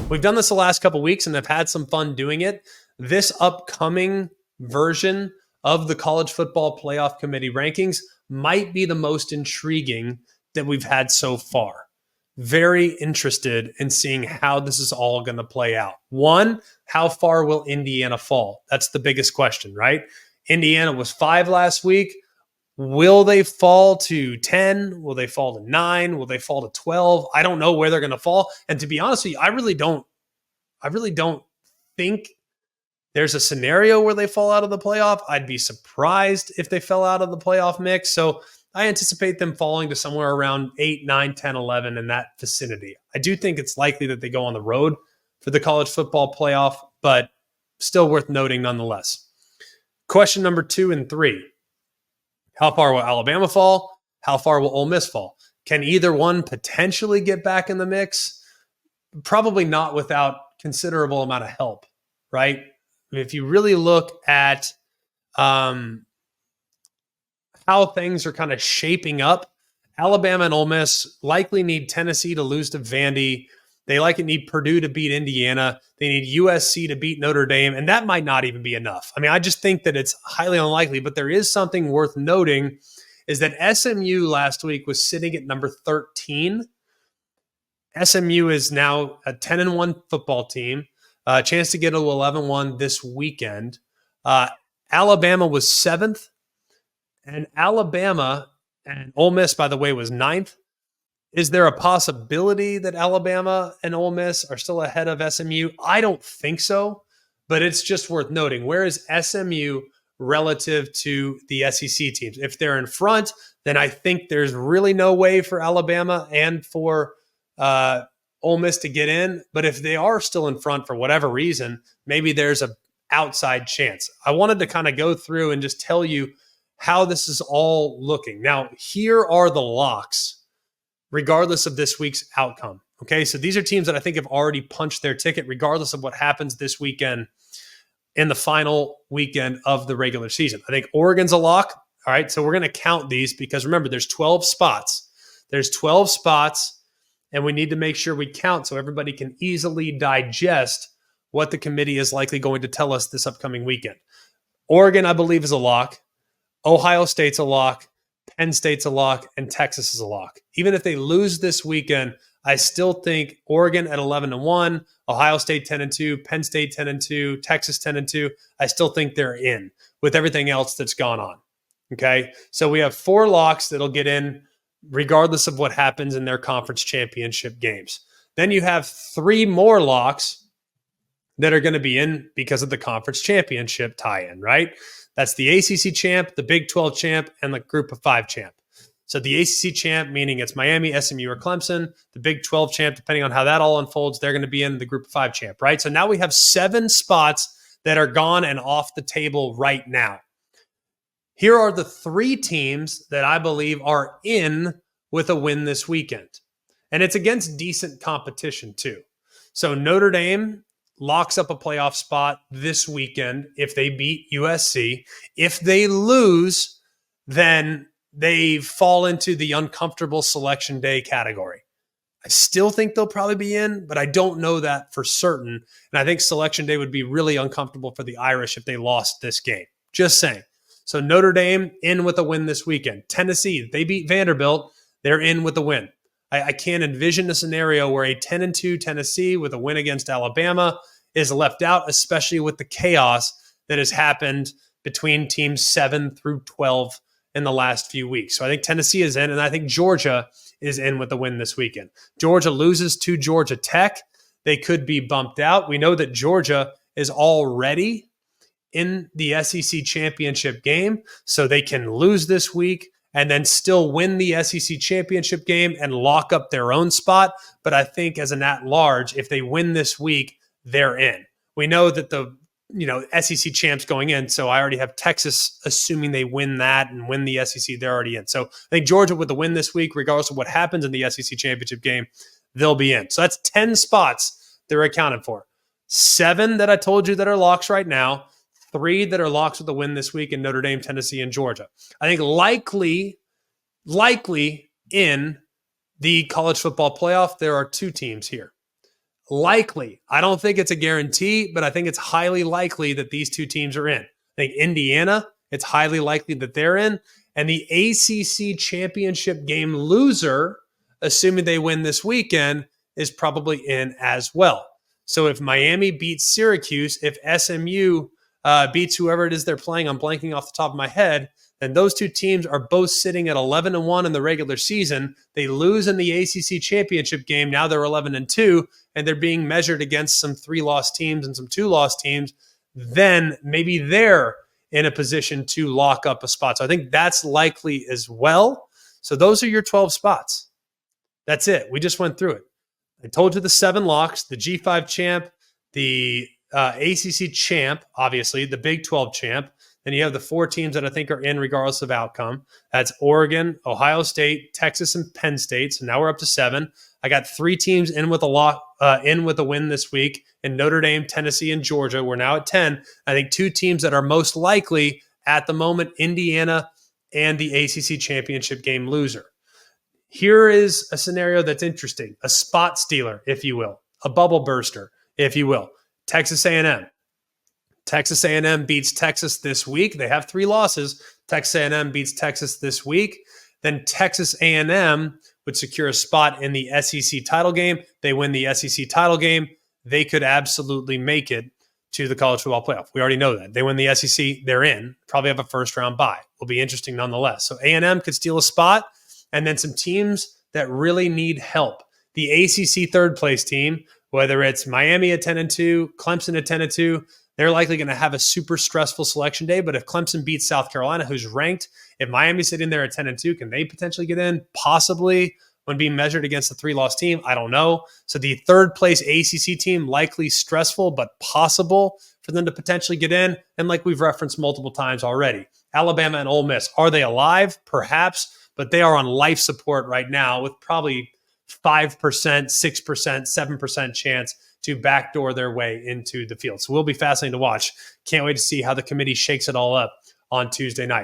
We've done this the last couple of weeks and have had some fun doing it. This upcoming version of the College Football Playoff Committee rankings might be the most intriguing that we've had so far. Very interested in seeing how this is all going to play out. One, how far will Indiana fall? That's the biggest question, right? Indiana was 5 last week. Will they fall to 10? Will they fall to 9? Will they fall to 12? I don't know where they're going to fall. And to be honest with you, I really don't think there's a scenario where they fall out of the playoff. I'd be surprised if they fell out of the playoff mix. So I anticipate them falling to somewhere around 8, 9, 10, 11 in that vicinity. I do think it's likely that they go on the road for the college football playoff, but still worth noting nonetheless. Question number 2 and 3. How far will Alabama fall? How far will Ole Miss fall? Can either one potentially get back in the mix? Probably not without considerable amount of help, right? If you really look at how things are kind of shaping up, Alabama and Ole Miss likely need Tennessee to lose to Vandy. They likely need Purdue to beat Indiana. They need USC to beat Notre Dame, and that might not even be enough. I mean, I just think that it's highly unlikely, but there is something worth noting is that SMU last week was sitting at number 13. SMU is now a 10-1 football team, a chance to get to 11-1 this weekend. Alabama was 7th, and Alabama and Ole Miss, by the way, was 9th. Is there a possibility that Alabama and Ole Miss are still ahead of SMU? I don't think so, but it's just worth noting. Where is SMU relative to the SEC teams? If they're in front, then I think there's really no way for Alabama and for Ole Miss to get in. But if they are still in front for whatever reason, maybe there's an outside chance. I wanted to kind of go through and just tell you how this is all looking. Now, here are the locks regardless of this week's outcome. Okay, so these are teams that I think have already punched their ticket regardless of what happens this weekend in the final weekend of the regular season. I think Oregon's a lock. All right, so we're going to count these because remember, there's 12 spots. There's 12 spots, and we need to make sure we count so everybody can easily digest what the committee is likely going to tell us this upcoming weekend. Oregon, I believe, is a lock. Ohio State's a lock. Penn State's a lock, and Texas is a lock. Even if they lose this weekend, I still think Oregon at 11-1, Ohio State 10-2, Penn State 10-2, Texas 10-2. I still think they're in with everything else that's gone on. Okay, so we have 4 locks that'll get in regardless of what happens in their conference championship games. Then you have 3 more locks that are going to be in because of the conference championship tie-in, right? That's the ACC champ, the Big 12 champ, and the Group of 5 champ. So the ACC champ, meaning it's Miami, SMU, or Clemson. The Big 12 champ, depending on how that all unfolds, they're going to be in the Group of 5 champ, right? So now we have 7 spots that are gone and off the table right now. Here are the 3 teams that I believe are in with a win this weekend. And it's against decent competition too. So Notre Dame locks up a playoff spot this weekend if they beat USC. If they lose, then they fall into the uncomfortable selection day category. I still think they'll probably be in, but I don't know that for certain. And I think selection day would be really uncomfortable for the Irish if they lost this game. Just saying. So Notre Dame in with a win this weekend. Tennessee, they beat Vanderbilt. They're in with a win. I can't envision a scenario where a 10-2 Tennessee with a win against Alabama is left out, especially with the chaos that has happened between teams 7 through 12 in the last few weeks. So I think Tennessee is in, and I think Georgia is in with the win this weekend. Georgia loses to Georgia Tech. They could be bumped out. We know that Georgia is already in the SEC championship game, so they can lose this week and then still win the SEC championship game and lock up their own spot. But I think as an at-large, if they win this week, they're in. We know that the SEC champs going in, so I already have Texas assuming they win that and win the SEC, they're already in. So I think Georgia with the win this week, regardless of what happens in the SEC championship game, they'll be in. So that's 10 spots they're accounted for. 7 that I told you that are locks right now, 3 that are locks with the win this week in Notre Dame, Tennessee, and Georgia. I think likely in the college football playoff, there are 2 teams here. Likely. I don't think it's a guarantee, but I think it's highly likely that these two teams are in. I think Indiana, it's highly likely that they're in. And the ACC championship game loser, assuming they win this weekend, is probably in as well. So if Miami beats Syracuse, if SMU beats whoever it is they're playing, I'm blanking off the top of my head, then those two teams are both sitting at 11-1 in the regular season. They lose in the ACC championship game. Now they're 11-2, and they're being measured against some 3-loss teams and some 2-loss teams. Then maybe they're in a position to lock up a spot. So I think that's likely as well. So those are your 12 spots. That's it. We just went through it. I told you the 7 locks, the G5 champ, the ACC champ, obviously, the Big 12 champ. Then you have the 4 teams that I think are in regardless of outcome. That's Oregon, Ohio State, Texas, and Penn State. So now we're up to 7. I got 3 teams in with a lock, in with a win this week, in Notre Dame, Tennessee, and Georgia. We're now at 10. I think 2 teams that are most likely at the moment, Indiana and the ACC championship game loser. Here is a scenario that's interesting. A spot stealer, if you will. A bubble burster, if you will. Texas A&M. Texas A&M beats Texas this week. They have 3 losses. Texas A&M beats Texas this week. Then Texas A&M would secure a spot in the SEC title game. They win the SEC title game. They could absolutely make it to the college football playoff. We already know that. They win the SEC, they're in. Probably have a first-round bye. Will be interesting nonetheless. So A&M could steal a spot. And then some teams that really need help. The ACC third-place team, whether it's Miami at 10-2, Clemson at 10-2, they're likely going to have a super stressful selection day. But if Clemson beats South Carolina, who's ranked, if Miami's sitting there at 10-2, can they potentially get in? Possibly. When being measured against a 3-loss team, I don't know. So the third-place ACC team, likely stressful, but possible for them to potentially get in. And like we've referenced multiple times already, Alabama and Ole Miss, are they alive? Perhaps. But they are on life support right now with probably 5%, 6%, 7% chance to backdoor their way into the field. So we'll be fascinating to watch. Can't wait to see how the committee shakes it all up on Tuesday night.